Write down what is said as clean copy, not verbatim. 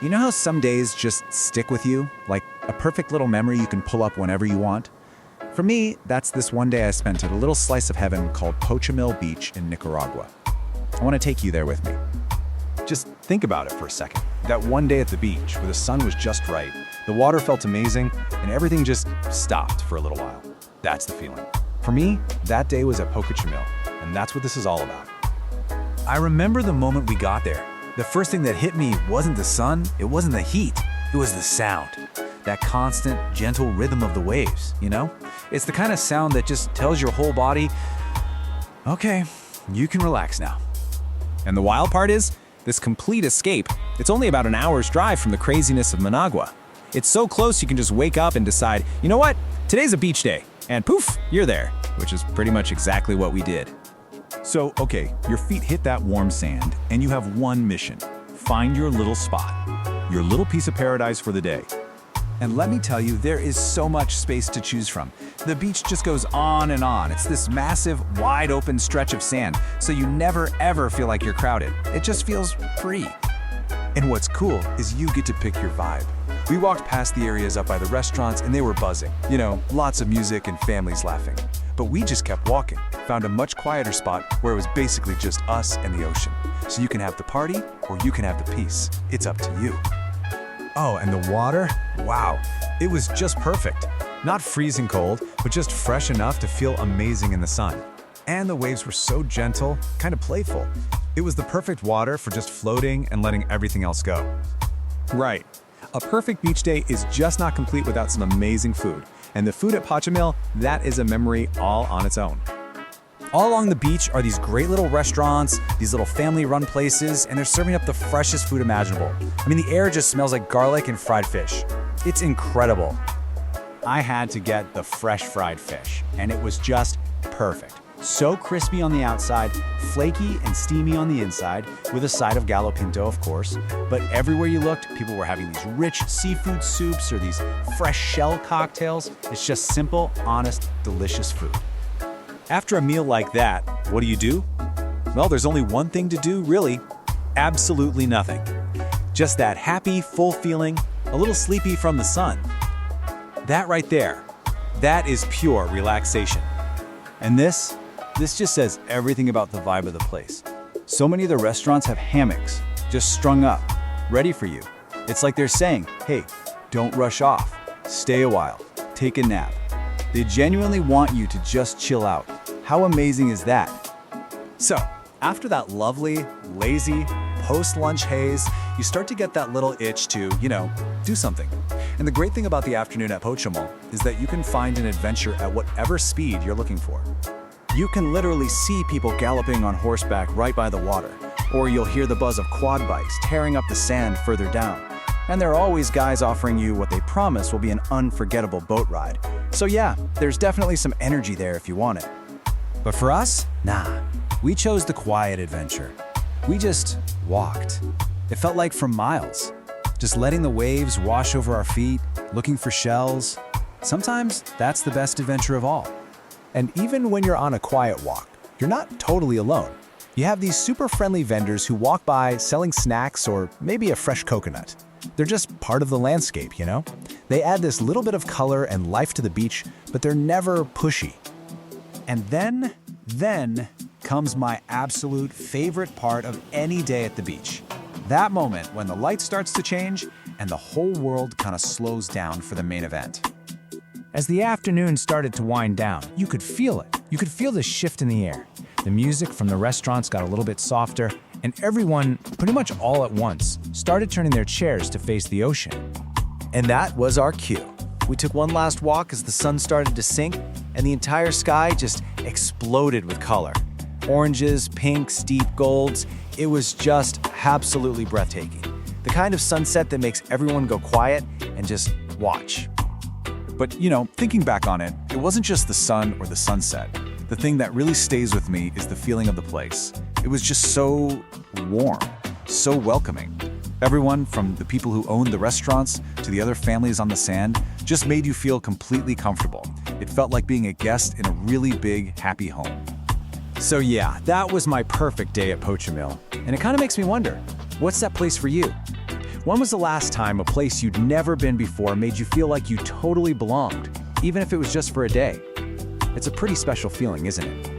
You know how some days just stick with you? Like a perfect little memory you can pull up whenever you want? For me, that's this one day I spent at a little slice of heaven called Pochomil Beach in Nicaragua. I want to take you there with me. Just think about it for a second. That one day at the beach where the sun was just right, the water felt amazing, and everything just stopped for a little while. That's the feeling. For me, that day was at Pochomil, and that's what this is all about. I remember the moment we got there. The first thing that hit me wasn't the sun, it wasn't the heat, it was the sound. That constant, gentle rhythm of the waves, you know? It's the kind of sound that just tells your whole body, okay, you can relax now. And the wild part is, this complete escape, it's only about an hour's drive from the craziness of Managua. It's so close you can just wake up and decide, you know what, today's a beach day, and poof, you're there, which is pretty much exactly what we did. So, okay, your feet hit that warm sand, and you have one mission. Find your little spot, your little piece of paradise for the day. And let me tell you, there is so much space to choose from. The beach just goes on and on. It's this massive, wide open stretch of sand, so you never ever feel like you're crowded. It just feels free. And what's cool is you get to pick your vibe. We walked past the areas up by the restaurants and they were buzzing. You know, lots of music and families laughing. But we just kept walking, found a much quieter spot where it was basically just us and the ocean. So you can have the party or you can have the peace. It's up to you. Oh, and the water? Wow, it was just perfect. Not freezing cold, but just fresh enough to feel amazing in the sun. And the waves were so gentle, kind of playful. It was the perfect water for just floating and letting everything else go. Right. A perfect beach day is just not complete without some amazing food. And the food at Pochomil, that is a memory all on its own. All along the beach are these great little restaurants, these little family-run places, and they're serving up the freshest food imaginable. I mean, the air just smells like garlic and fried fish. It's incredible. I had to get the fresh fried fish, and it was just perfect. So crispy on the outside, flaky and steamy on the inside, with a side of gallo pinto, of course. But everywhere you looked, people were having these rich seafood soups or these fresh shell cocktails. It's just simple, honest, delicious food. After a meal like that, what do? Well, there's only one thing to do, really. Absolutely nothing. Just that happy, full feeling, a little sleepy from the sun. That right there, that is pure relaxation. And this just says everything about the vibe of the place. So many of the restaurants have hammocks, just strung up, ready for you. It's like they're saying, hey, don't rush off, stay a while, take a nap. They genuinely want you to just chill out. How amazing is that? So, after that lovely, lazy, post-lunch haze, you start to get that little itch to, do something. And the great thing about the afternoon at Pochomil is that you can find an adventure at whatever speed you're looking for. You can literally see people galloping on horseback right by the water, or you'll hear the buzz of quad bikes tearing up the sand further down. And there are always guys offering you what they promise will be an unforgettable boat ride. So yeah, there's definitely some energy there if you want it. But for us, nah, we chose the quiet adventure. We just walked. It felt like for miles, just letting the waves wash over our feet, looking for shells. Sometimes that's the best adventure of all. And even when you're on a quiet walk, you're not totally alone. You have these super friendly vendors who walk by selling snacks or maybe a fresh coconut. They're just part of the landscape, you know? They add this little bit of color and life to the beach, but they're never pushy. And then comes my absolute favorite part of any day at the beach. That moment when the light starts to change and the whole world kind of slows down for the main event. As the afternoon started to wind down, you could feel it. You could feel the shift in the air. The music from the restaurants got a little bit softer, and everyone, pretty much all at once, started turning their chairs to face the ocean. And that was our cue. We took one last walk as the sun started to sink, and the entire sky just exploded with color. Oranges, pinks, deep golds. It was just absolutely breathtaking. The kind of sunset that makes everyone go quiet and just watch. But, thinking back on it, it wasn't just the sun or the sunset. The thing that really stays with me is the feeling of the place. It was just so warm, so welcoming. Everyone, from the people who owned the restaurants to the other families on the sand, just made you feel completely comfortable. It felt like being a guest in a really big, happy home. So yeah, that was my perfect day at Pochomil. And it kind of makes me wonder, what's that place for you? When was the last time a place you'd never been before made you feel like you totally belonged, even if it was just for a day? It's a pretty special feeling, isn't it?